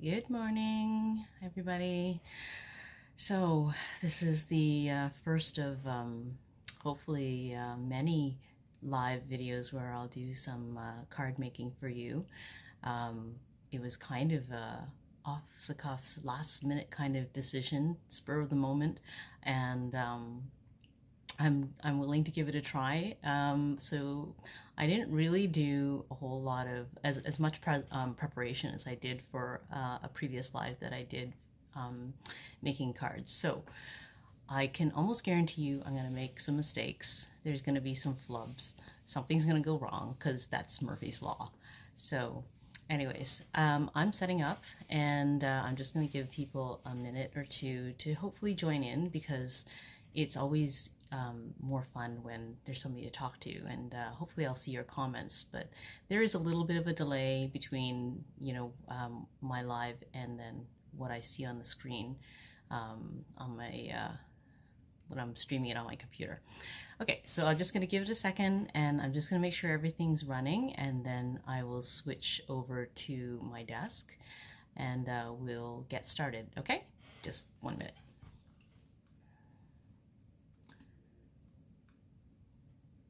Good morning, everybody. So this is the first of hopefully many live videos where I'll do some card making for you. It was kind of a off the cuffs, last minute kind of decision, spur of the moment, and I'm willing to give it a try. So I didn't really do a whole lot of as much preparation as I did for a previous live that I did making cards. So I can almost guarantee you I'm going to make some mistakes. There's going to be some flubs. Something's going to go wrong because that's Murphy's Law. So anyways, I'm setting up, and I'm just going to give people a minute or two to hopefully join in, because it's always more fun when there's somebody to talk to, and hopefully I'll see your comments. But there is a little bit of a delay between, my live and then what I see on the screen on my when I'm streaming it on my computer. Okay, so I'm just going to give it a second, and I'm just going to make sure everything's running, and then I will switch over to my desk, and we'll get started. Okay, just 1 minute.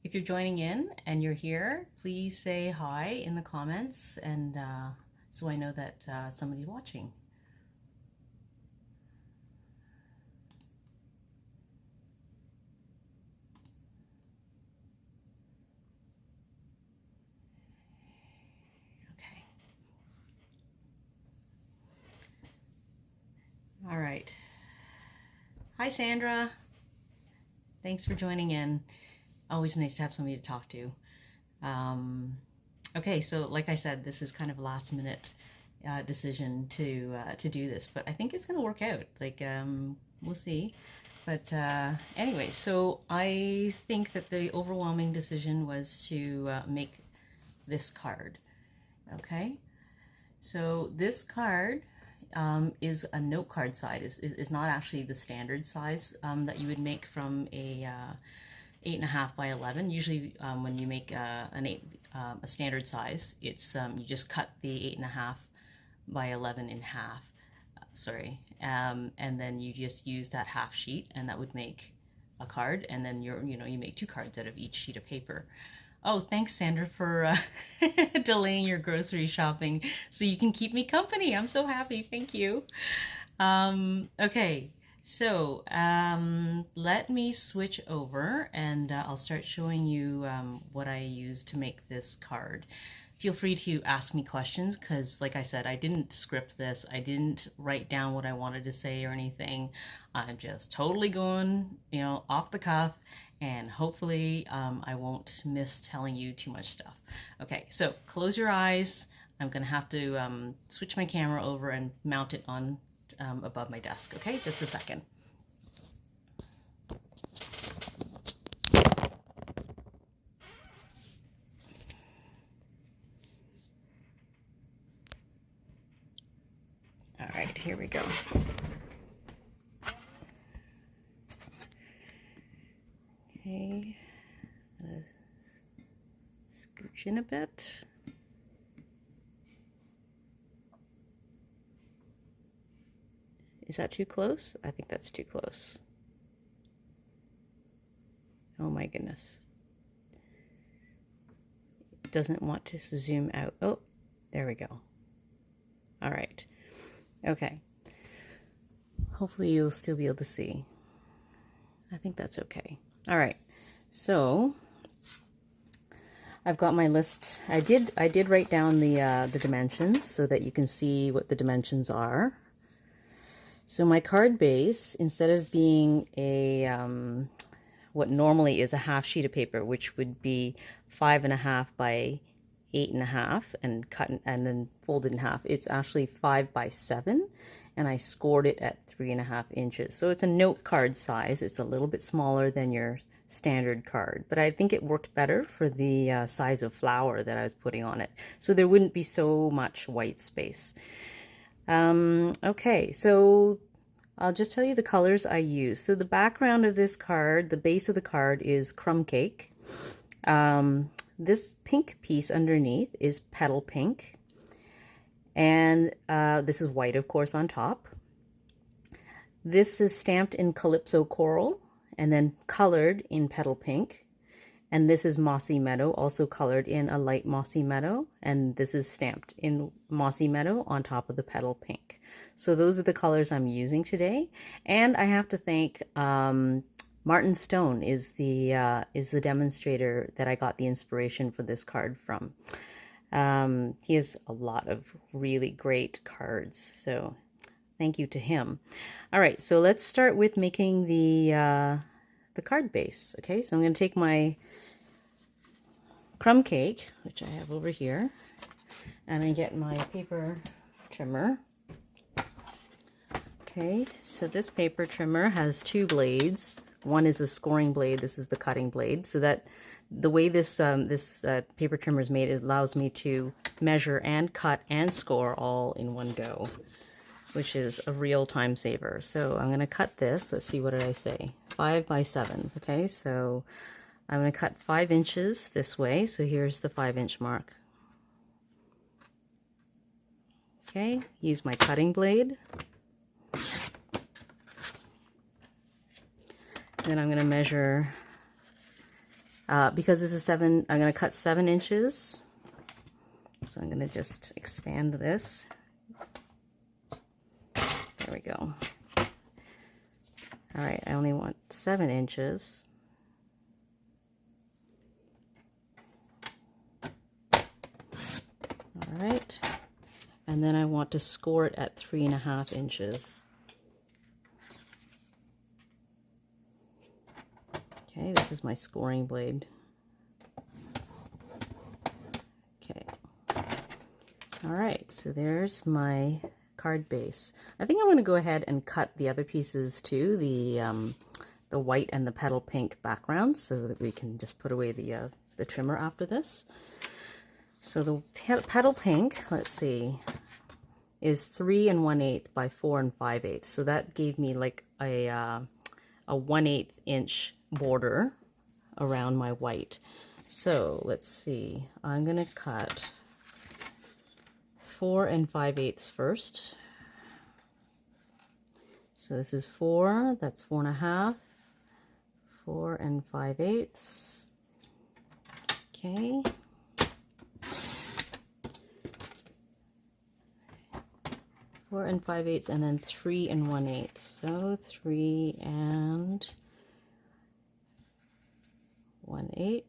If you're joining in and you're here, please say hi in the comments, and so I know that somebody's watching. Okay. All right. Hi, Sandra. Thanks for joining in. Always nice to have somebody to talk to. Okay, so like I said, this is kind of a last minute decision to do this, but I think it's going to work out. Like, we'll see. But anyway, so I think that the overwhelming decision was to make this card. Okay, so this card is a note card size. Is not actually the standard size that you would make from a 8.5 by 11. Usually when you make a standard size, it's you just cut the 8.5 by 11 in half, and then you just use that half sheet, and that would make a card, and then you make 2 cards out of each sheet of paper. Oh, thanks, Sandra, for delaying your grocery shopping so you can keep me company. I'm so happy. Thank you. Okay. So let me switch over, and I'll start showing you what I use to make this card. Feel free to ask me questions, because like I said, I didn't script this. I didn't write down what I wanted to say or anything. I'm just totally going, off the cuff, and hopefully I won't miss telling you too much stuff. Okay, so close your eyes. I'm gonna have to switch my camera over and mount it on above my desk. Okay, just a second. All right, here we go. Okay, scooch in a bit. Is that too close? I think that's too close. Oh my goodness. It doesn't want to zoom out. Oh, there we go. All right. Okay. Hopefully you'll still be able to see. I think that's okay. All right. So I've got my list. I did write down the dimensions so that you can see what the dimensions are. So my card base, instead of being a what normally is a half sheet of paper, which would be 5.5 by 8.5 and cut and then folded in half, it's actually 5 by 7, and I scored it at 3.5 inches. So it's a note card size. It's a little bit smaller than your standard card, but I think it worked better for the size of flower that I was putting on it, so there wouldn't be so much white space. Okay, so I'll just tell you the colors I use. So the background of this card, the base of the card, is Crumb Cake. This pink piece underneath is Petal Pink. And this is white, of course, on top. This is stamped in Calypso Coral and then colored in Petal Pink. And this is Mossy Meadow, also colored in a light Mossy Meadow. And this is stamped in Mossy Meadow on top of the Petal Pink. So those are the colors I'm using today. And I have to thank Martin Stone is the demonstrator that I got the inspiration for this card from. He has a lot of really great cards, so thank you to him. All right, so let's start with making the card base. Okay, so I'm going to take my Crumb Cake, which I have over here, and I get my paper trimmer. Okay, so this paper trimmer has two blades. One is a scoring blade, this is the cutting blade, so that the way this paper trimmer is made, it allows me to measure and cut and score all in one go, which is a real time saver. So I'm going to cut this. Let's see, what did I say? 5 by 7. Okay, so I'm going to cut 5 inches this way. So here's the 5-inch mark. Okay, use my cutting blade. Then I'm going to measure, because this is 7, I'm going to cut 7 inches. So I'm going to just expand this. There we go. All right, I only want 7 inches. All right, and then I want to score it at 3.5 inches. Okay, this is my scoring blade. Okay. All right, so there's my card base. I think I'm going to go ahead and cut the other pieces too, the white and the Petal Pink backgrounds, so that we can just put away the trimmer after this. So the Petal Pink, let's see, is 3 1/8 by 4 5/8. So that gave me like a 1/8 inch border around my white. So let's see, I'm gonna cut 4 5/8 first. So this is 4, that's 4.5, 4 5/8. Okay. Four 5/8, and then 3 1/8. So 3 1/8.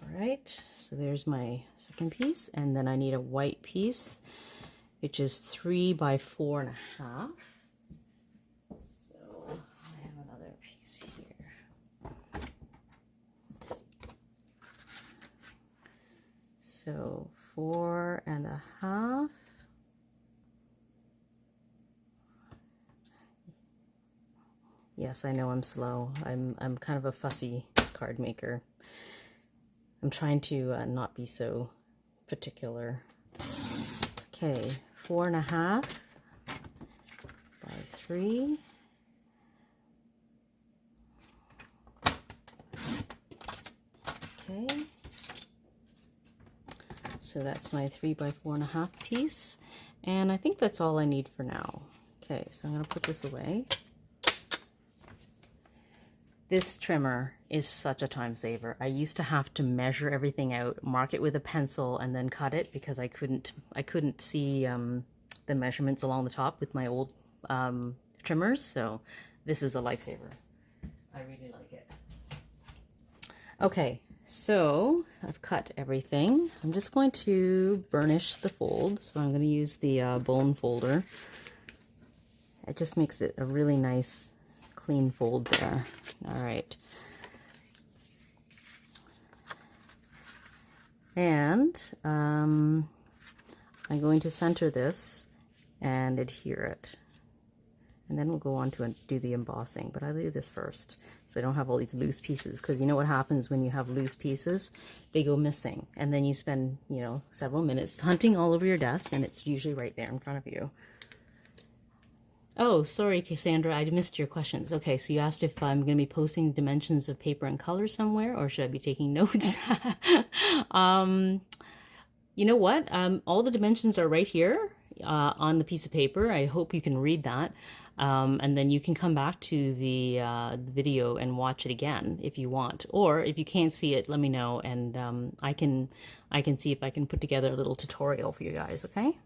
All right, so there's my second piece, and then I need a white piece, which is 3 by 4.5. So I have another piece here. So 4.5. Yes, I know I'm slow. I'm kind of a fussy card maker. I'm trying to not be so particular. Okay, 4.5 by 3. Okay. So that's my 3 by 4.5 piece, and I think that's all I need for now. Okay, so I'm going to put this away. This trimmer is such a time saver. I used to have to measure everything out, mark it with a pencil, and then cut it because I couldn't see the measurements along the top with my old trimmers. So this is a lifesaver. I really like it. Okay, so I've cut everything. I'm just going to burnish the fold. So I'm going to use the bone folder. It just makes it a really nice clean fold there. All right. And I'm going to center this and adhere it. And then we'll go on to do the embossing, but I'll do this first so I don't have all these loose pieces, because you know what happens when you have loose pieces? They go missing, and then you spend, you know, several minutes hunting all over your desk, and it's usually right there in front of you. Oh, sorry, Cassandra, I missed your questions. Okay, so you asked if I'm going to be posting dimensions of paper and color somewhere, or should I be taking notes? um, you know what? All the dimensions are right here on the piece of paper. I hope you can read that. And then you can come back to the video and watch it again if you want. Or if you can't see it, let me know, and I can see if I can put together a little tutorial for you guys, okay?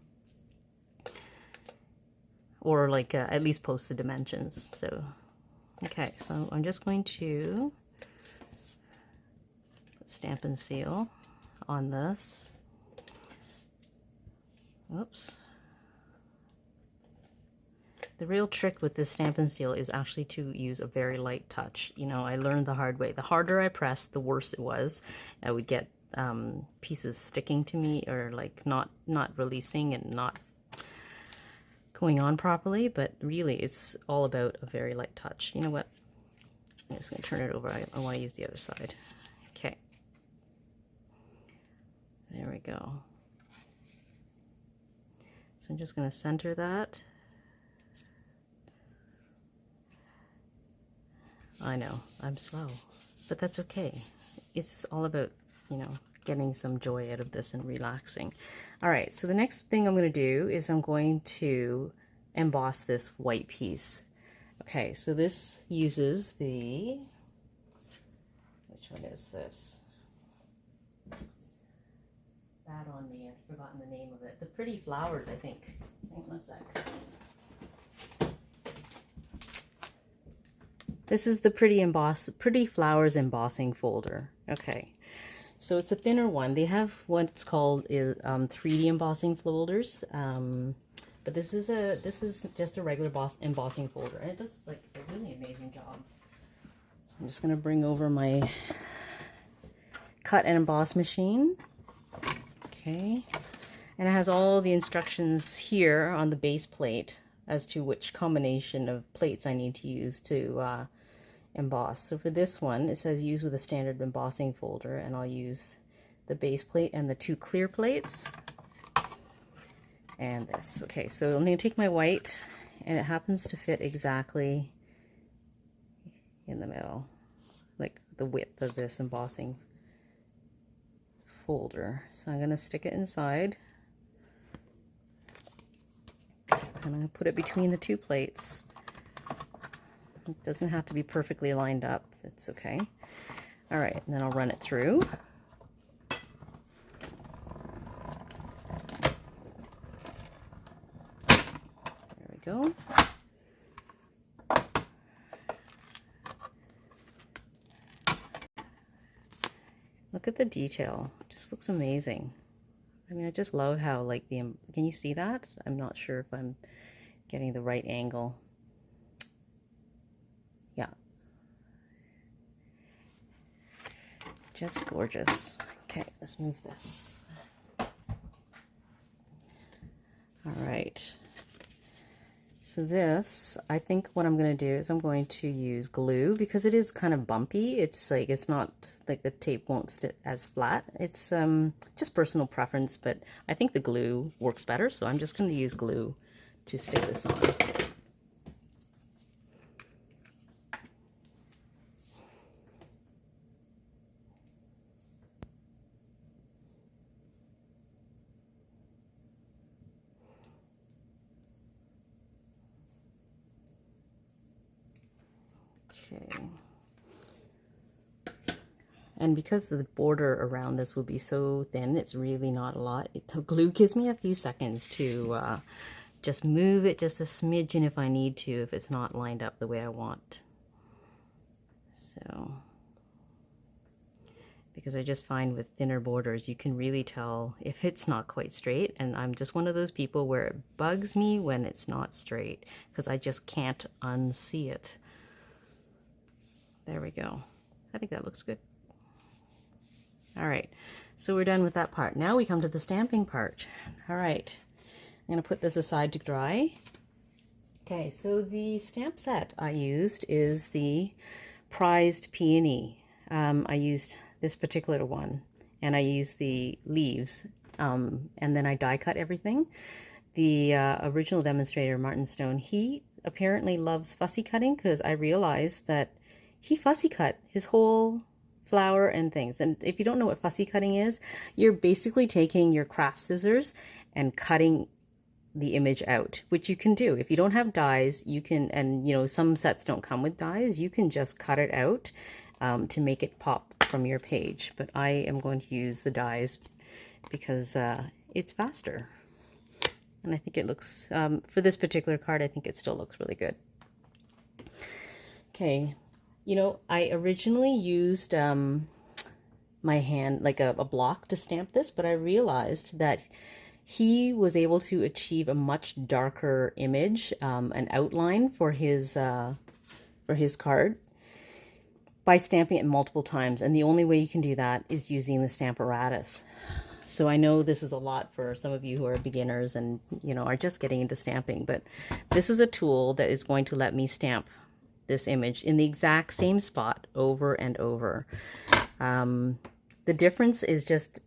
Or like at least post the dimensions. So, okay, so I'm just going to put stamp and seal on this. Oops. The real trick with this stamp and seal is actually to use a very light touch. You know, I learned the hard way. The harder I pressed, the worse it was. I would get pieces sticking to me, or like not releasing and not going on properly, but really it's all about a very light touch. You know what? I'm just going to turn it over. I want to use the other side. Okay. There we go. So I'm just going to center that. I know, I'm slow, but that's okay. It's all about, you know, getting some joy out of this and relaxing. All right, so the next thing I'm going to do is I'm going to emboss this white piece. Okay, so this uses the, which one is this? Bad on me, I've forgotten the name of it. The Pretty Flowers, I think. Hang on a sec. This is the Pretty Flowers embossing folder. Okay, so it's a thinner one. They have what's called 3D embossing folders, but this is just a regular embossing folder, and it does like a really amazing job. So I'm just gonna bring over my cut and emboss machine. Okay, and it has all the instructions here on the base plate as to which combination of plates I need to use to emboss. So for this one, it says use with a standard embossing folder, and I'll use the base plate and the 2 clear plates and this. Okay, so I'm going to take my white, and it happens to fit exactly in the middle, like the width of this embossing folder. So I'm going to stick it inside, and I'm going to put it between the 2 plates. It doesn't have to be perfectly lined up. That's okay. All right, and then I'll run it through. There we go. Look at the detail. It just looks amazing. I mean, I just love how, like, can you see that? I'm not sure if I'm getting the right angle. Yeah. Just gorgeous. Okay, let's move this. All right. So this, I think what I'm going to do is I'm going to use glue, because it is kind of bumpy. It's like, it's not like the tape won't stick as flat. It's just personal preference, but I think the glue works better. So I'm just going to use glue to stick this on. Okay. And because the border around this will be so thin, it's really not a lot. The glue gives me a few seconds to just move it just a smidgen if I need to, if it's not lined up the way I want. So, because I just find with thinner borders, you can really tell if it's not quite straight. And I'm just one of those people where it bugs me when it's not straight, because I just can't unsee it. There we go. I think that looks good. All right, so we're done with that part. Now we come to the stamping part. All right, I'm gonna put this aside to dry. Okay, so the stamp set I used is the Prized Peony. I used this particular one, and I used the leaves, and then I die cut everything. The original demonstrator, Martin Stone, he apparently loves fussy cutting, because I realized that he fussy cut his whole flower and things. And if you don't know what fussy cutting is, you're basically taking your craft scissors and cutting the image out, which you can do. If you don't have dies, you can, and you know, some sets don't come with dies, you can just cut it out to make it pop from your page. But I am going to use the dies because it's faster. And I think it looks, for this particular card, I think it still looks really good. Okay, you know, I originally used my hand, like a block to stamp this, but I realized that he was able to achieve a much darker image, an outline for his card by stamping it multiple times. And the only way you can do that is using the Stamparatus. So I know this is a lot for some of you who are beginners and, you know, are just getting into stamping, but this is a tool that is going to let me stamp this image in the exact same spot over and over. The difference is just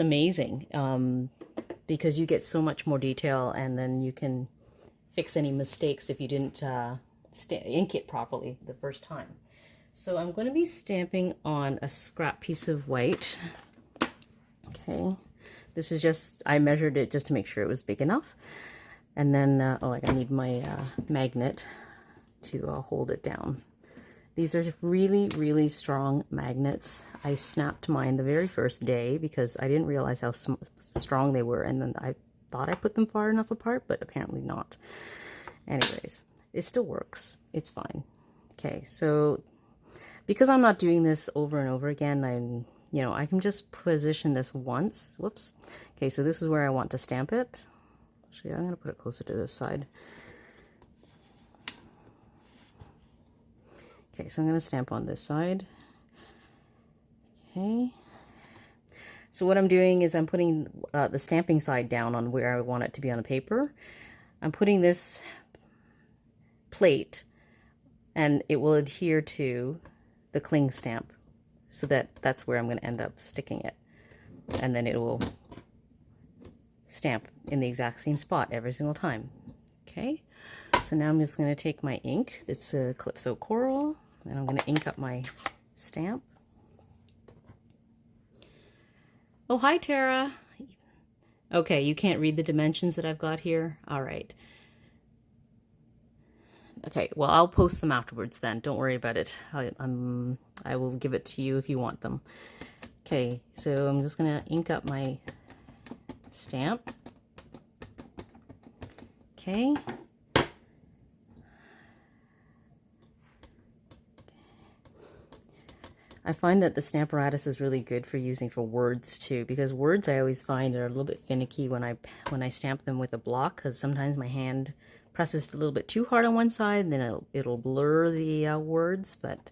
amazing, because you get so much more detail, and then you can fix any mistakes if you didn't ink it properly the first time. So I'm going to be stamping on a scrap piece of white. Okay, this is just, I measured it just to make sure it was big enough. And then, I need my magnet to hold it down. These are really, really strong magnets. I snapped mine the very first day because I didn't realize how strong they were, and then I thought I put them far enough apart, but apparently not. Anyways, it still works. It's fine. Okay, so because I'm not doing this over and over again, I can just position this once. Whoops. Okay, so this is where I want to stamp it. Actually, I'm going to put it closer to this side. Okay, so I'm going to stamp on this side. Okay. So what I'm doing is I'm putting the stamping side down on where I want it to be on the paper. I'm putting this plate, and it will adhere to the cling stamp, so that's where I'm going to end up sticking it. And then it will stamp in the exact same spot every single time. Okay, so now I'm just going to take my ink. It's a Calypso Coral, and I'm going to ink up my stamp. Oh, hi, Tara. Okay, you can't read the dimensions that I've got here? All right. Okay, well, I'll post them afterwards then. Don't worry about it. I will give it to you if you want them. Okay, so I'm just going to ink up my stamp. Okay. I find that the Stamparatus is really good for using for words too, because words I always find are a little bit finicky when I stamp them with a block, because sometimes my hand presses a little bit too hard on one side and then it'll blur the words, but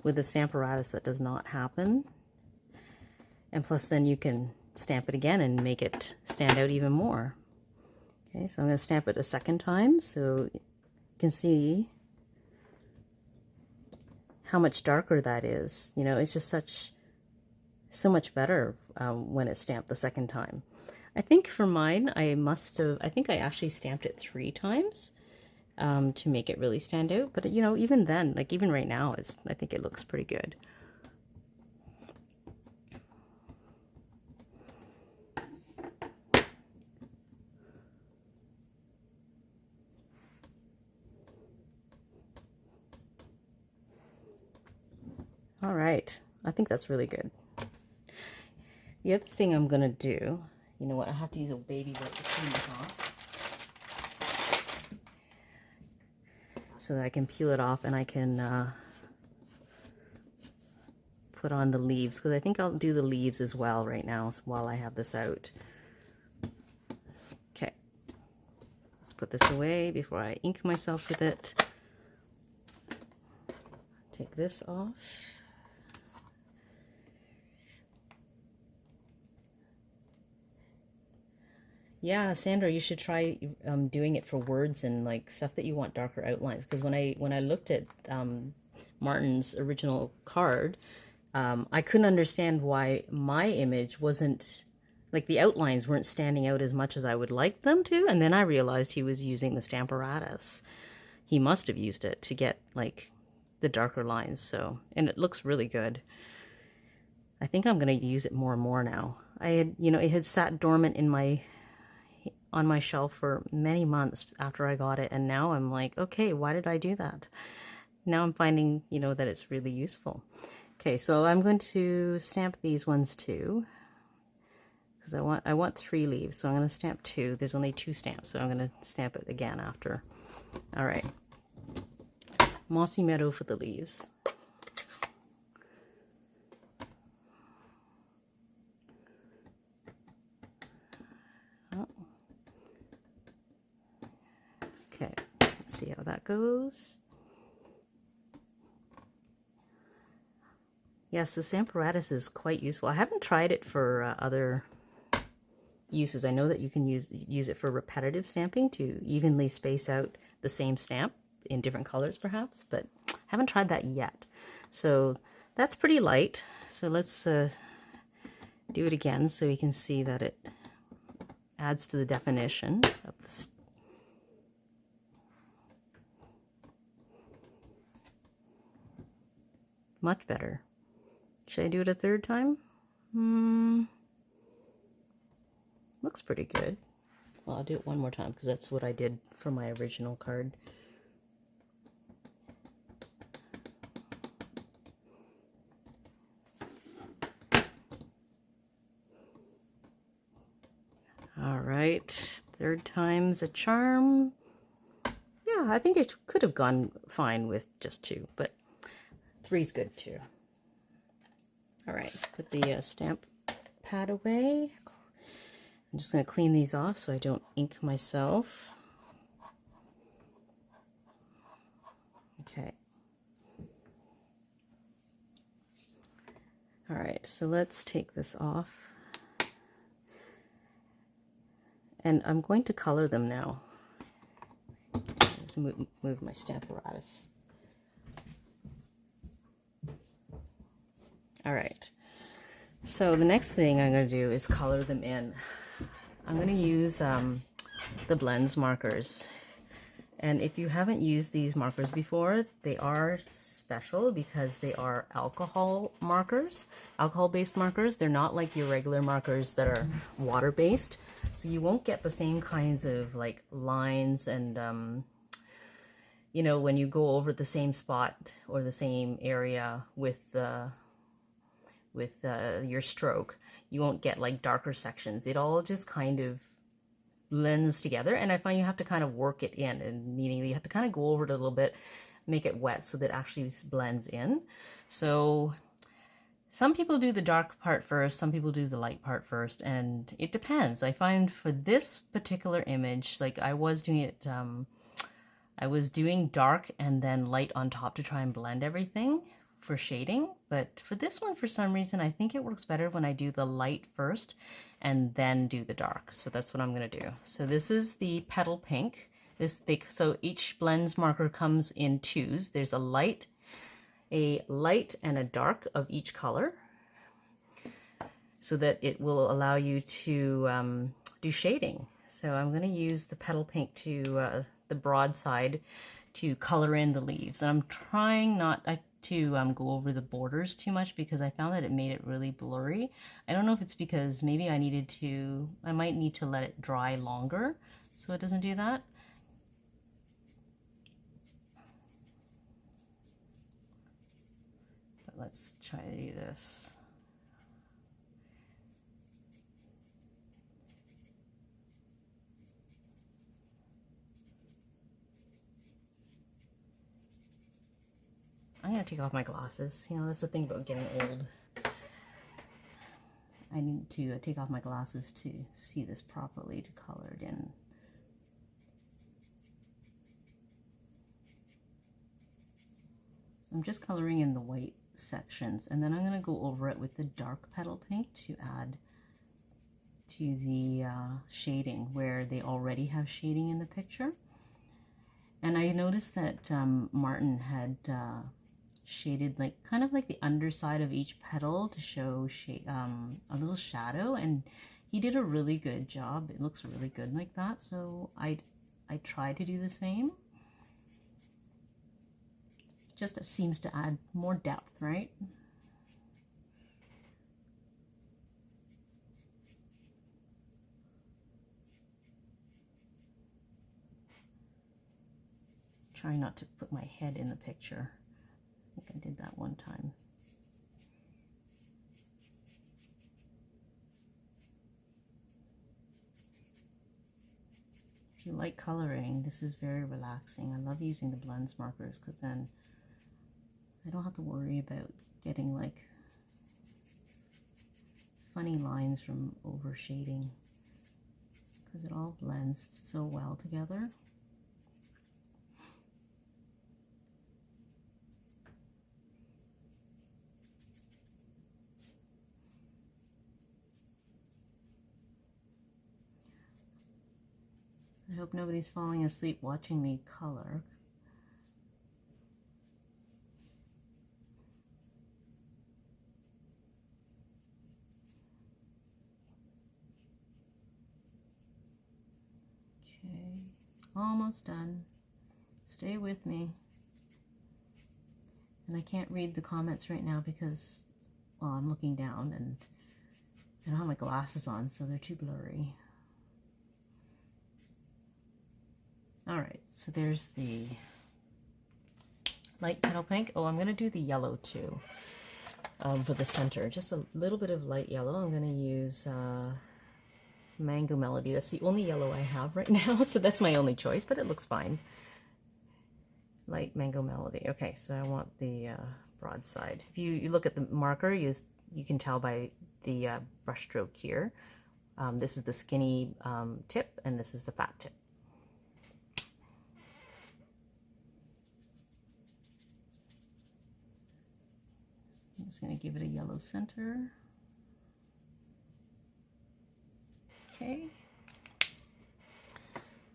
with the Stamparatus that does not happen. And plus then you can stamp it again and make it stand out even more. Okay, so I'm going to stamp it a second time so you can see how much darker that is. You know, it's just so much better when it's stamped the second time. I think for mine, I think I actually stamped it 3 times to make it really stand out. But, you know, even then, like even right now, I think it looks pretty good. All right, I think that's really good. The other thing I'm gonna do, you know what, I have to use a baby wipe to clean this off so that I can peel it off and I can put on the leaves, because I think I'll do the leaves as well right now while I have this out. Okay, let's put this away before I ink myself with it. Take this off. Yeah, Sandra, you should try doing it for words and like stuff that you want darker outlines. Because when I looked at Martin's original card, I couldn't understand why my image wasn't like the outlines weren't standing out as much as I would like them to. And then I realized he was using the Stamparatus. He must have used it to get like the darker lines. So, and it looks really good. I think I'm going to use it more and more now. I had, you know, it had sat dormant in on my shelf for many months after I got it. And now I'm like, okay, why did I do that? Now I'm finding, you know, that it's really useful. Okay, so I'm going to stamp these ones too, because I want 3 leaves, so I'm going to stamp 2. There's only 2 stamps, so I'm going to stamp it again after. All right, Mossy Meadow for the leaves. Oh. Okay, let's see how that goes. Yes, the Stamparatus is quite useful. I haven't tried it for other uses. I know that you can use it for repetitive stamping to evenly space out the same stamp in different colors perhaps, but I haven't tried that yet. So that's pretty light. So let's do it again so you can see that it adds to the definition of the much better. Should I do it a 3rd time? Looks pretty good. Well, I'll do it one more time because that's what I did for my original card. All right, 3rd time's a charm. Yeah, I think it could have gone fine with just 2, but 3's good too. All right, put the stamp pad away. I'm just going to clean these off so I don't ink myself. Okay. All right, so let's take this off. And I'm going to color them now. Let's move my Stamparatus. All right, so the next thing I'm going to do is color them in. I'm going to use the blends markers. And if you haven't used these markers before, they are special because they are alcohol markers, alcohol-based markers. They're not like your regular markers that are water-based. So you won't get the same kinds of like lines and, you know, when you go over the same spot or the same area with your stroke, you won't get like darker sections. It all just kind of blends together, and I find you have to kind of work it in, and meaning you have to kind of go over it a little bit, make it wet so that it actually blends in. So some people do the dark part first, some people do the light part first, and it depends. I find for this particular image, like I was doing it, I was doing dark and then light on top to try and blend everything for shading, but for this one, for some reason, I think it works better when I do the light first and then do the dark. So that's what I'm going to do. So this is the Petal Pink. So each blends marker comes in 2s. There's a light and a dark of each color, so that it will allow you to do shading. So I'm going to use the Petal Pink to the broad side to color in the leaves. And I'm trying not to go over the borders too much because I found that it made it really blurry. I don't know if it's because maybe I might need to let it dry longer so it doesn't do that. But let's try to do this. I'm going to take off my glasses. You know, that's the thing about getting old. I need to take off my glasses to see this properly, to color it in. So I'm just coloring in the white sections, and then I'm going to go over it with the dark Petal Pink to add to the shading where they already have shading in the picture. And I noticed that Martin had shaded kind of like the underside of each petal to show a little shadow, and he did a really good job. It looks really good like that, so I try to do the same. Just that seems to add more depth, right? Try not to put my head in the picture. I think I did that one time. If you like coloring, this is very relaxing. I love using the blends markers because then I don't have to worry about getting like funny lines from over shading because it all blends so well together. I hope nobody's falling asleep watching me color. Okay, almost done. Stay with me. And I can't read the comments right now because, well, I'm looking down and I don't have my glasses on, so they're too blurry. Alright, so there's the light petal pink. Oh, I'm going to do the yellow too for the center. Just a little bit of light yellow. I'm going to use Mango Melody. That's the only yellow I have right now, so that's my only choice, but it looks fine. Light Mango Melody. Okay, so I want the broad side. If you look at the marker, you can tell by the brush stroke here. This is the skinny tip, and this is the fat tip. I'm just going to give it a yellow center. Okay.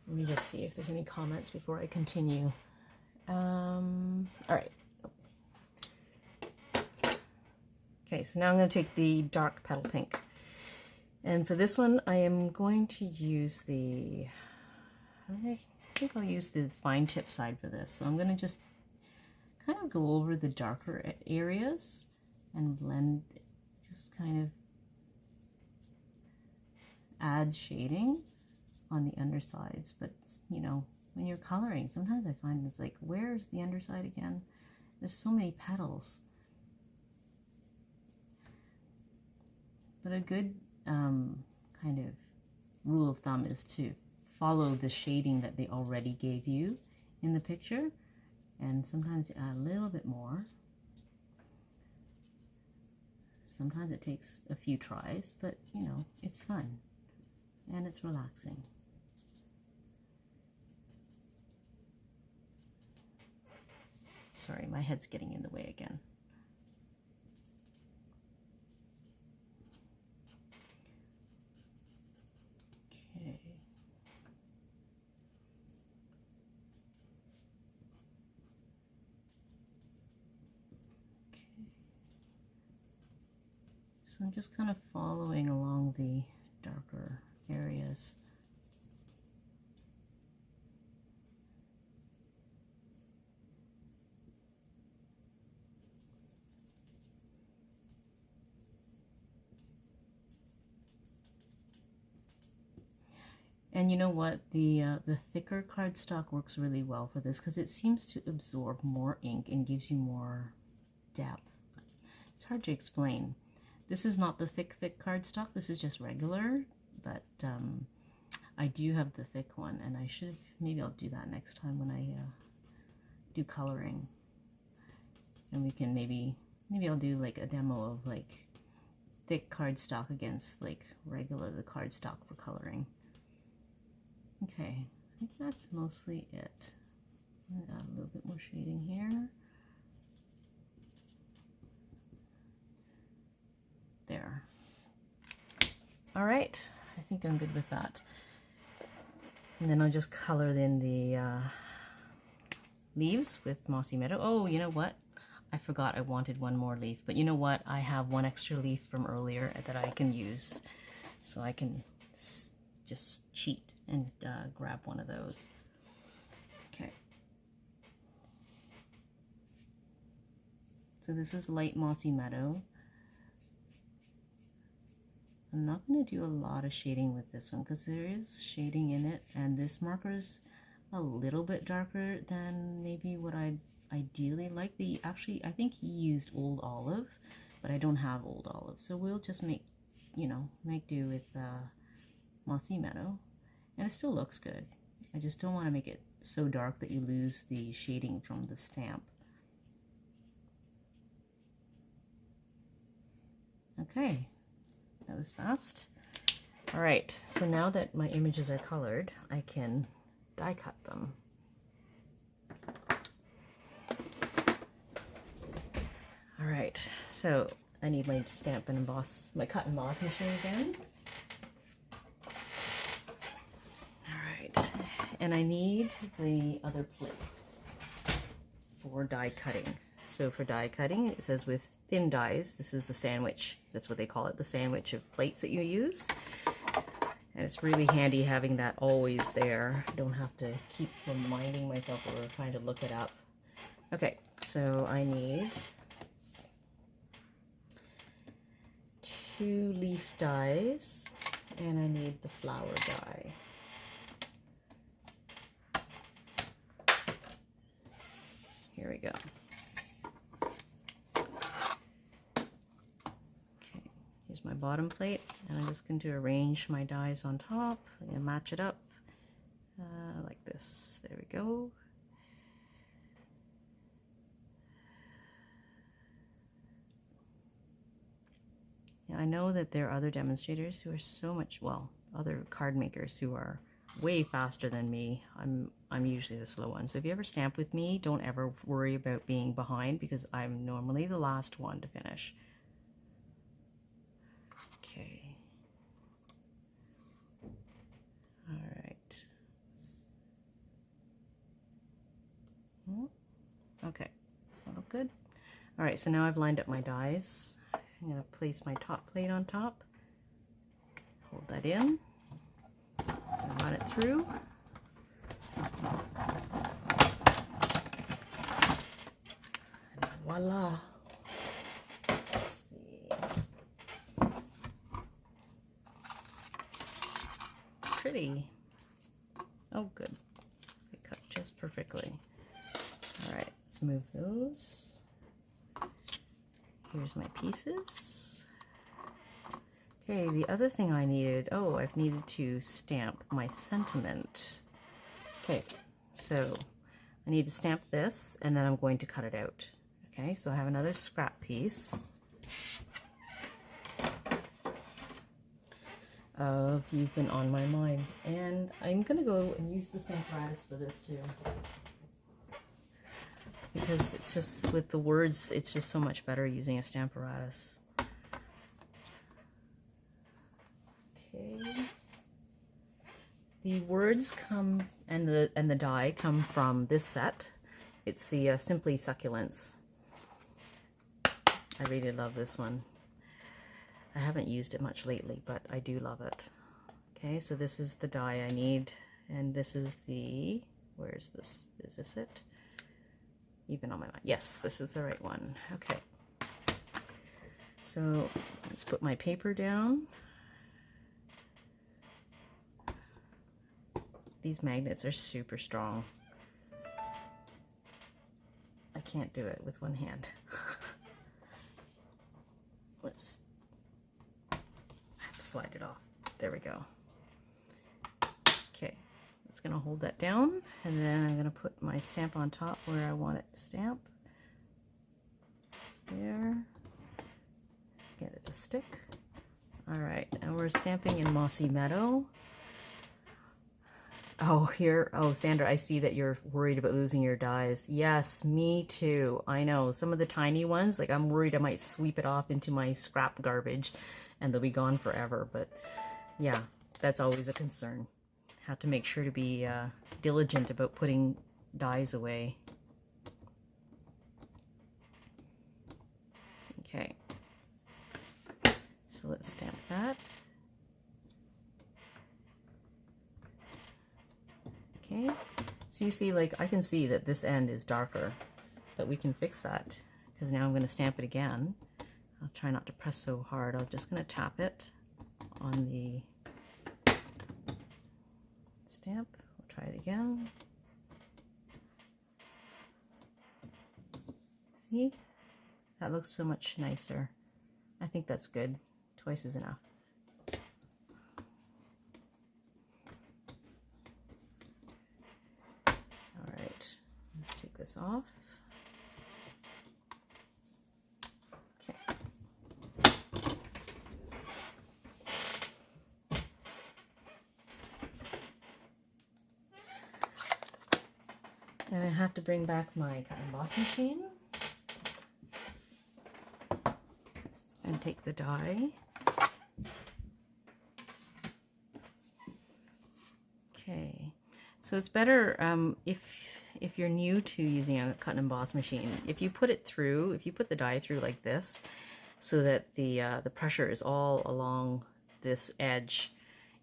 Let me just see if there's any comments before I continue. All right. Okay, so now I'm going to take the dark petal pink. And for this one, I am going to use I think I'll use the fine tip side for this. So I'm going to just kind of go over the darker areas and blend, just kind of add shading on the undersides. But you know, when you're coloring, sometimes I find it's like, where's the underside again? There's so many petals. But a good kind of rule of thumb is to follow the shading that they already gave you in the picture, and sometimes you add a little bit more. Sometimes it takes a few tries, but you know, it's fun and it's relaxing. Sorry, my head's getting in the way again. Okay. So I'm just kind of following along the darker areas. And you know what, the thicker cardstock works really well for this because it seems to absorb more ink and gives you more depth. It's hard to explain. This is not the thick cardstock, this is just regular, but I do have the thick one, and I should, maybe I'll do that next time when I do coloring. And we can maybe I'll do like a demo of like thick cardstock against like regular, the cardstock for coloring. Okay, I think that's mostly it. I'm gonna add a little bit more shading here. There. All right, I think I'm good with that. And then I'll just color in the leaves with Mossy Meadow. Oh, you know what? I forgot I wanted one more leaf, but you know what? I have one extra leaf from earlier that I can use. so I can just cheat and grab one of those. Okay. So this is light Mossy Meadow. I'm not going to do a lot of shading with this one because there is shading in it, and this marker is a little bit darker than maybe what I'd ideally like. Actually, I think he used Old Olive, but I don't have Old Olive, so we'll just make do with Mossy Meadow, and it still looks good. I just don't want to make it so dark that you lose the shading from the stamp. Okay, that was fast. All right, so now that my images are colored, I can die cut them. All right, so I need my stamp and emboss, my cut and emboss machine again. All right, and I need the other plate for die cutting. So for die cutting, it says with thin dies, this is the sandwich. That's what they call it, the sandwich of plates that you use. And it's really handy having that always there. I don't have to keep reminding myself or trying to look it up. Okay, so I need 2 leaf dies, and I need the flower die. Here we go. Okay, here's my bottom plate, and I'm just going to arrange my dies on top and match it up like this. There we go. I know that there are other demonstrators who are so much, well, other card makers who are way faster than me. I'm usually the slow one. So if you ever stamp with me, don't ever worry about being behind, because I'm normally the last one to finish. Okay. All right. Okay, does that look good? All right, so now I've lined up my dies. I'm going to place my top plate on top, hold that in, and run it through. And voila! Let's see. Pretty. Oh, good. They cut just perfectly. All right, let's move those. Here's my pieces. Okay, the other thing I needed, I've needed to stamp my sentiment. Okay, so I need to stamp this, and then I'm going to cut it out. Okay, so I have another scrap piece of You've Been on My Mind, and I'm gonna go and use the Stamparatus for this too, because it's just, with the words, it's just so much better using a Stamparatus. Okay. The words come, and the die come from this set. It's the Simply Succulents. I really love this one. I haven't used it much lately, but I do love it. Okay, so this is the die I need, and this is the, where is this? Is this it? You've Been on My Mind. Yes, this is the right one. Okay. So let's put my paper down. These magnets are super strong. I can't do it with one hand. I have to slide it off. There we go. Okay, it's gonna hold that down, and then I'm gonna put my stamp on top where I want it to stamp. There. Get it to stick. All right, and we're stamping in Mossy Meadow. Oh, Sandra, I see that you're worried about losing your dies. Yes, me too. I know. Some of the tiny ones, like, I'm worried I might sweep it off into my scrap garbage and they'll be gone forever. But yeah, that's always a concern. Have to make sure to be diligent about putting dies away. Okay. So let's stamp that. Okay, so you see, like, I can see that this end is darker, but we can fix that because now I'm going to stamp it again. I'll try not to press so hard. I'm just going to tap it on the stamp. We'll try it again. See? That looks so much nicer. I think that's good. Twice is enough. All right, let's take this off. Okay. And I have to bring back my cut and emboss machine and take the die. Okay, so it's better if you're new to using a cut and emboss machine, if you put the die through like this, so that the pressure is all along this edge,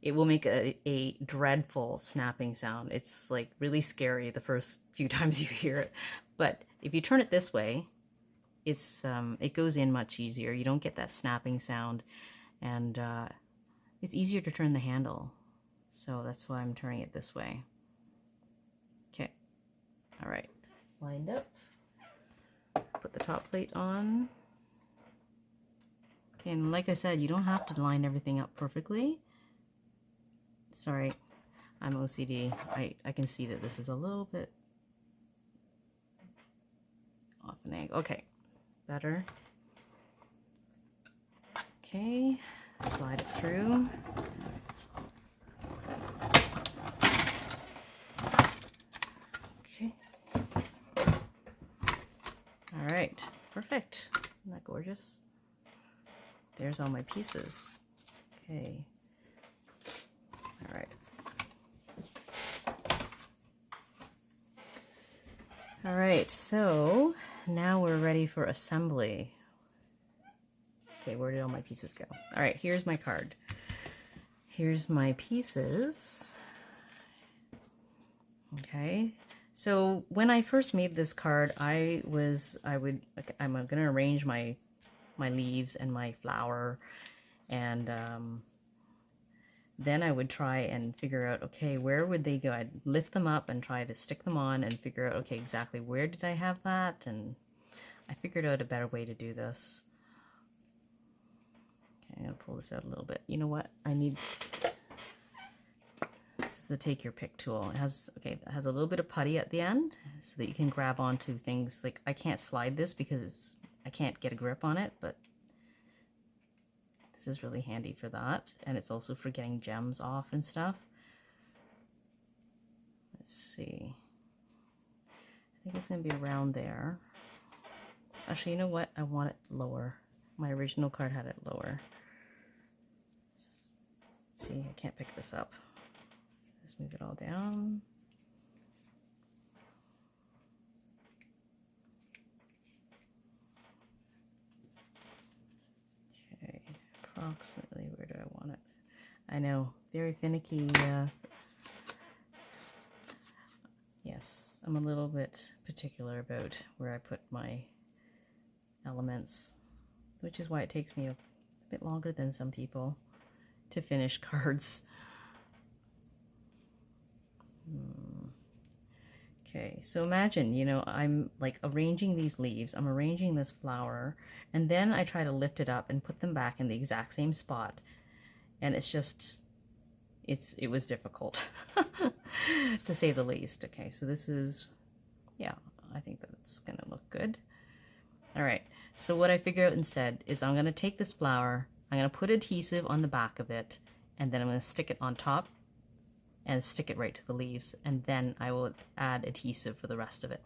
it will make a dreadful snapping sound. It's like really scary the first few times you hear it. But if you turn it this way, it goes in much easier. You don't get that snapping sound, and it's easier to turn the handle. So that's why I'm turning it this way. Okay, all right, lined up. Put the top plate on. Okay, and like I said, you don't have to line everything up perfectly. Sorry, I'm OCD. I can see that this is a little bit off an angle. Okay, better. Okay, slide it through. Okay. All right, perfect. Isn't that gorgeous? There's all my pieces. Okay. All right. All right, so now we're ready for assembly. Okay, where did all my pieces go? All right, here's my card. Here's my pieces. Okay, so when I first made this card, I'm gonna arrange my leaves and my flower, and then I would try and figure out, okay, where would they go? I'd lift them up and try to stick them on and figure out, okay, exactly where did I have that? And I figured out a better way to do this. Okay, I'm gonna pull this out a little bit. You know what? This is the take your pick tool. It has a little bit of putty at the end so that you can grab onto things. Like, I can't slide this because I can't get a grip on it, but this is really handy for that, and it's also for getting gems off and stuff. Let's see. I think it's going to be around there. Actually, you know what? I want it lower. My original card had it lower. Let's see, I can't pick this up. Just move it all down. Okay. Approximately where do I want it? I know, very finicky. Yes, I'm a little bit particular about where I put my elements, which is why it takes me a bit longer than some people to finish cards. Okay, so imagine, you know, I'm like arranging these leaves, I'm arranging this flower, and then I try to lift it up and put them back in the exact same spot. And it's just, it was difficult, to say the least. Okay, so this is, yeah, I think that's gonna look good. All right, so what I figure out instead is I'm gonna take this flower, I'm gonna put adhesive on the back of it, and then I'm gonna stick it on top and stick it right to the leaves, and then I will add adhesive for the rest of it.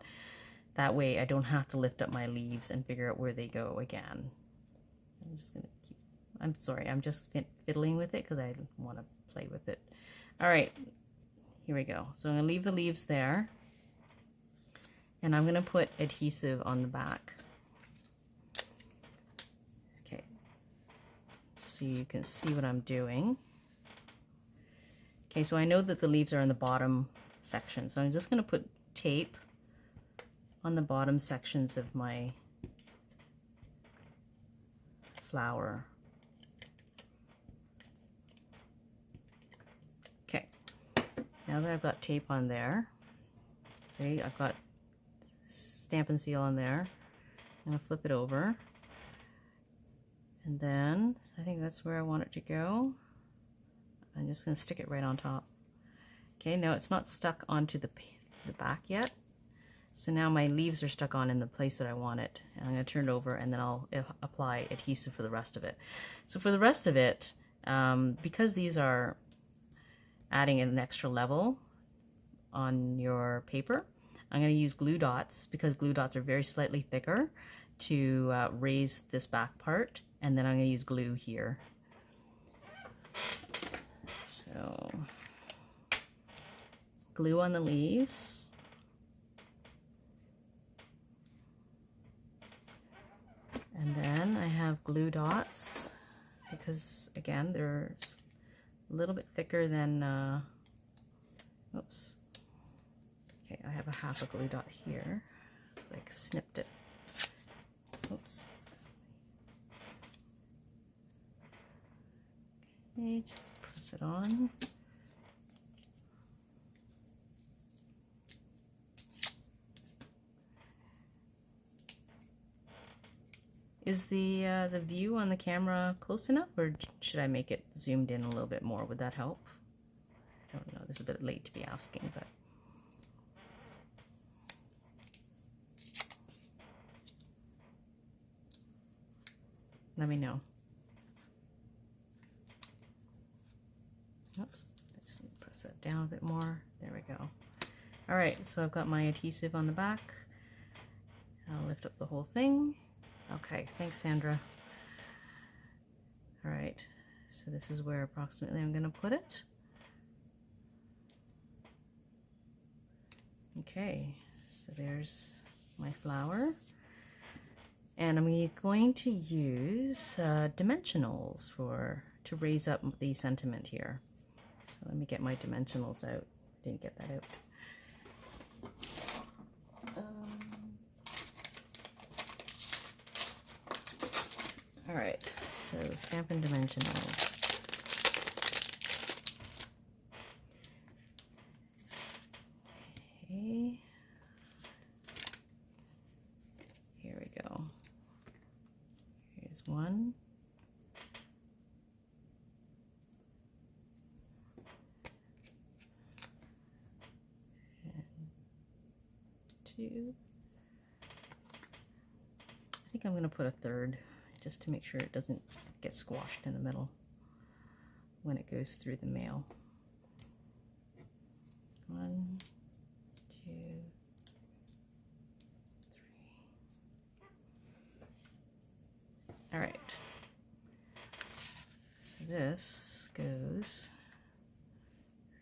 That way I don't have to lift up my leaves and figure out where they go again. I'm sorry, I'm just fiddling with it because I want to play with it. All right, here we go. So I'm gonna leave the leaves there, and I'm gonna put adhesive on the back. Okay, so you can see what I'm doing. Okay, so I know that the leaves are on the bottom section. So I'm just going to put tape on the bottom sections of my flower. Okay, now that I've got tape on there, see, I've got Stamp and Seal on there. I'm going to flip it over, and then I think that's where I want it to go. I'm just going to stick it right on top. Okay, now it's not stuck onto the back yet. So now my leaves are stuck on in the place that I want it. And I'm going to turn it over, and then I'll apply adhesive for the rest of it. So for the rest of it, because these are adding an extra level on your paper, I'm going to use glue dots, because glue dots are very slightly thicker, to raise this back part. And then I'm going to use glue here. So glue on the leaves. And then I have glue dots, because again, they're a little bit thicker than, oops. Okay, I have a half a glue dot here. Like snipped it. Oops. Okay, just press it on. Is the view on the camera close enough, or should I make it zoomed in a little bit more? Would that help? I don't know. This is a bit late to be asking, but let me know. Oops, I just need to press that down a bit more. There we go. All right, so I've got my adhesive on the back. I'll lift up the whole thing. Okay, thanks, Sandra. All right, so this is where approximately I'm going to put it. Okay, so there's my flower. And I'm going to use dimensionals to raise up the sentiment here. So let me get my dimensionals out. Didn't get that out. All right, so Stampin' Dimensionals. Okay. Here we go. Here's one. And two. I think I'm going to put a third, just to make sure it doesn't get squashed in the middle when it goes through the mail. 1, 2, 3. All right. So this goes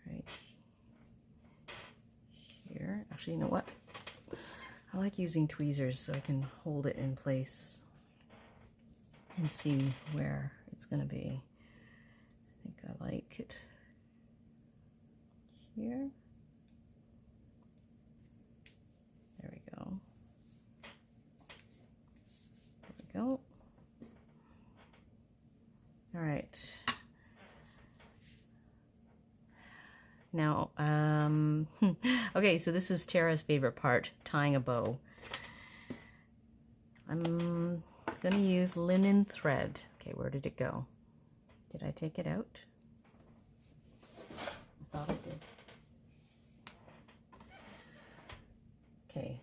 right here. Actually, you know what? I like using tweezers so I can hold it in place and see where it's going to be. I think I like it here. There we go. There we go. All right. Now, okay, so this is Tara's favorite part, tying a bow. I'm gonna use linen thread. Okay, where did it go? Did I take it out? I thought I did. Okay.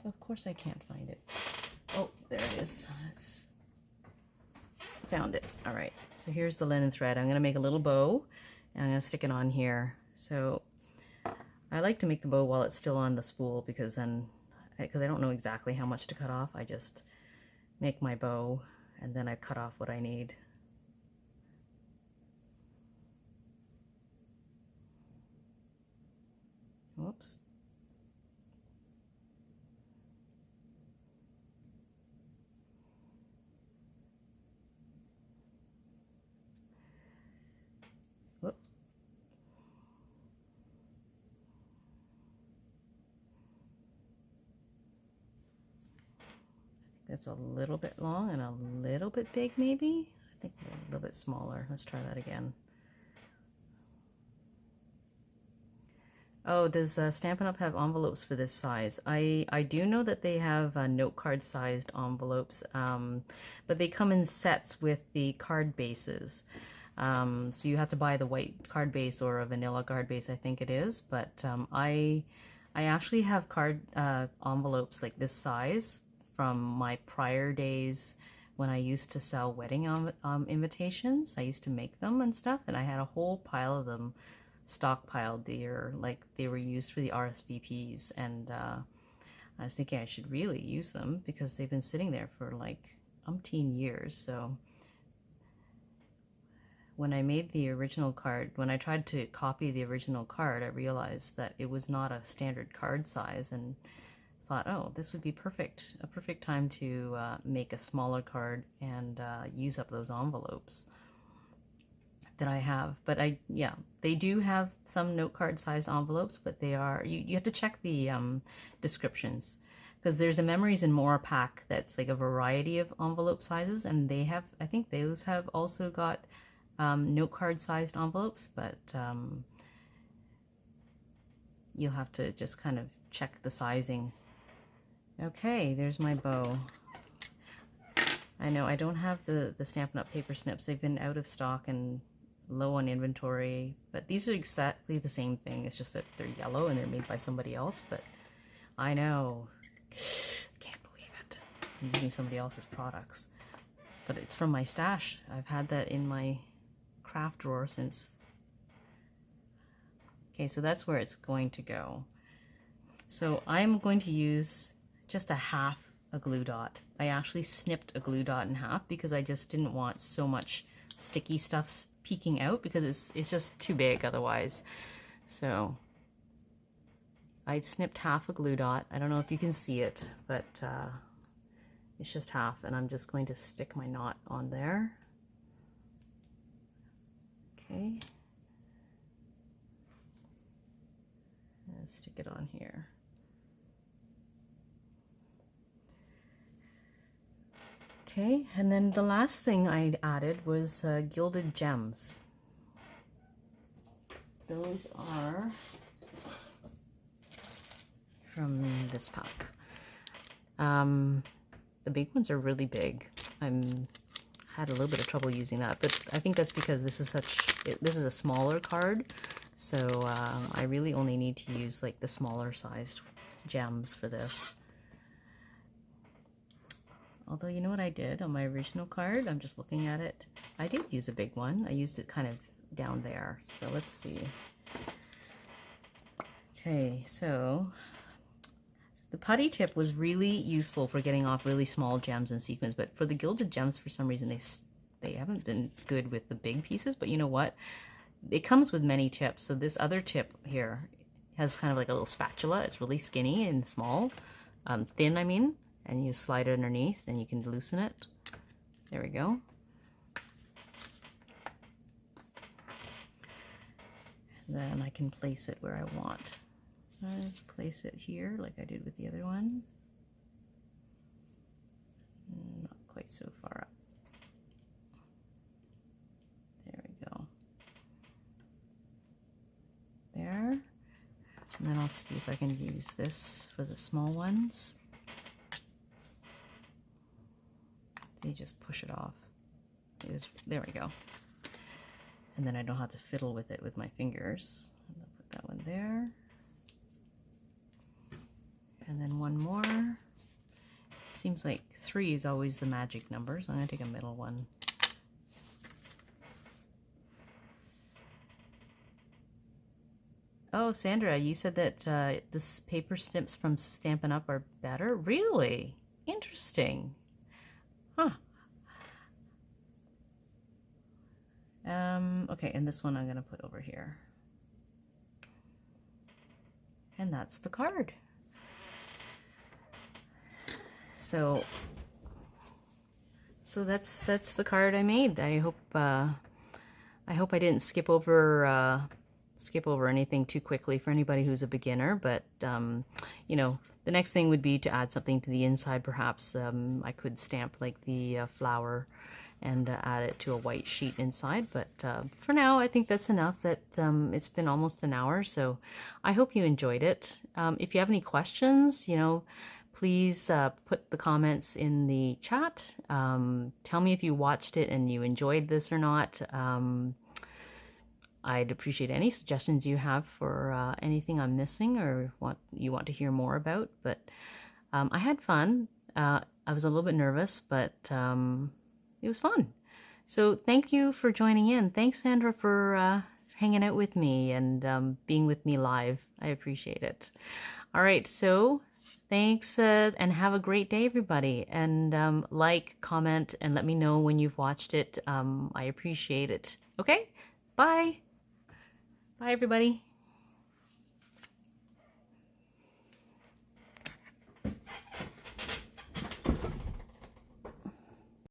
Of course I can't find it. Oh, there it is. Found it. All right. So here's the linen thread. I'm going to make a little bow, and I'm going to stick it on here. So I like to make the bow while it's still on the spool, because I don't know exactly how much to cut off. I just make my bow, and then I cut off what I need. Whoops. it's a little bit long and a little bit big maybe. I think a little bit smaller. Let's try that again. Oh, does Stampin' Up! Have envelopes for this size? I do know that they have note card sized envelopes, but they come in sets with the card bases. So you have to buy the white card base or a vanilla card base, I think it is. But I actually have card envelopes like this size from my prior days when I used to sell wedding invitations. I used to make them and stuff, and I had a whole pile of them stockpiled. They were used for the RSVPs, and I was thinking I should really use them because they've been sitting there for like umpteen years. So when I made the original card, when I tried to copy the original card, I realized that it was not a standard card size, and thought, oh, this would be a perfect time to make a smaller card and use up those envelopes that I have. But yeah, they do have some note card sized envelopes, but they are, you have to check the descriptions, because there's a Memories and More pack that's like a variety of envelope sizes, and they have, I think those have also got note card sized envelopes, but you'll have to just kind of check the sizing. Okay, there's my bow. I know I don't have the Stampin' Up! Paper snips. They've been out of stock and low on inventory, but these are exactly the same thing. It's just that they're yellow and they're made by somebody else, but I know. Can't believe it. I'm using somebody else's products. But it's from my stash. I've had that in my craft drawer since... Okay, so that's where it's going to go. So I'm going to use just a half a glue dot. I actually snipped a glue dot in half because I just didn't want so much sticky stuff peeking out, because it's just too big otherwise. So I snipped half a glue dot. I don't know if you can see it, but it's just half, and I'm just going to stick my knot on there. Okay. And stick it on here. Okay, and then the last thing I added was Gilded Gems. Those are from this pack. The big ones are really big. Had a little bit of trouble using that, but I think that's because this is this is a smaller card, so I really only need to use like the smaller sized gems for this. Although, you know what I did on my original card? I'm just looking at it. I did use a big one. I used it kind of down there. So let's see. Okay, so the putty tip was really useful for getting off really small gems and sequins, but for the Gilded Gems, for some reason, they haven't been good with the big pieces. But you know what? It comes with many tips. So this other tip here has kind of like a little spatula. It's really skinny and small. Thin, I mean. And you slide it underneath, and you can loosen it. There we go. Then I can place it where I want. So I just place it here like I did with the other one. Not quite so far up. There we go. There. And then I'll see if I can use this for the small ones. So you just push it off. There we go. And then I don't have to fiddle with it with my fingers. I'll put that one there. And then one more. Seems like 3 is always the magic number, so I'm going to take a middle one. Oh, Sandra, you said that this paper snips from Stampin' Up! Are better? Really? Interesting. Huh. Okay, and this one I'm going to put over here. And that's the card. So that's the card I made. I hope I didn't skip over skip over anything too quickly for anybody who's a beginner, but you know, the next thing would be to add something to the inside. Perhaps I could stamp like the flower and add it to a white sheet inside, but for now I think that's enough. That it's been almost an hour, so I hope you enjoyed it. If you have any questions, you know, please put the comments in the chat. Tell me if you watched it and you enjoyed this or not. I'd appreciate any suggestions you have for anything I'm missing or what you want to hear more about. But I had fun. I was a little bit nervous, but it was fun. So thank you for joining in. Thanks, Sandra, for hanging out with me and being with me live. I appreciate it. All right, so thanks and have a great day, everybody. And like, comment, and let me know when you've watched it. I appreciate it. Okay, bye. Bye, everybody.